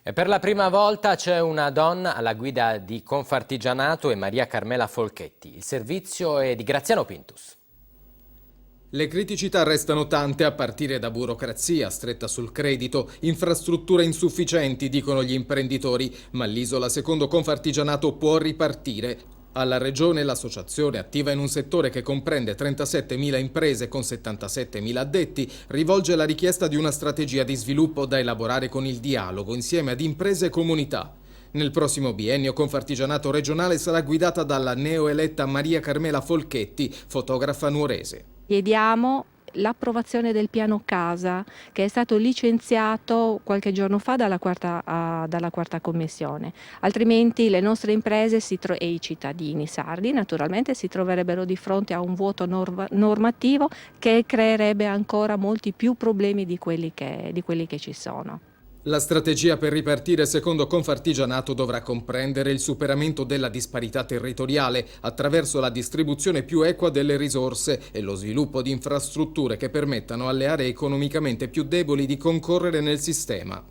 E per la prima volta c'è una donna alla guida di Confartigianato e Maria Carmela Folchetti. Il servizio è di Graziano Pintus. Le criticità restano tante a partire da burocrazia stretta sul credito, infrastrutture insufficienti, dicono gli imprenditori, ma l'isola secondo Confartigianato può ripartire. Alla Regione l'associazione, attiva in un settore che comprende 37.000 imprese con 77.000 addetti, rivolge la richiesta di una strategia di sviluppo da elaborare con il dialogo insieme ad imprese e comunità. Nel prossimo biennio Confartigianato regionale sarà guidata dalla neoeletta Maria Carmela Folchetti, fotografa nuorese. Chiediamo l'approvazione del piano casa che è stato licenziato qualche giorno fa dalla quarta commissione, altrimenti le nostre imprese e i cittadini sardi naturalmente si troverebbero di fronte a un vuoto normativo che creerebbe ancora molti più problemi di quelli che ci sono. La strategia per ripartire secondo Confartigianato dovrà comprendere il superamento della disparità territoriale attraverso la distribuzione più equa delle risorse e lo sviluppo di infrastrutture che permettano alle aree economicamente più deboli di concorrere nel sistema.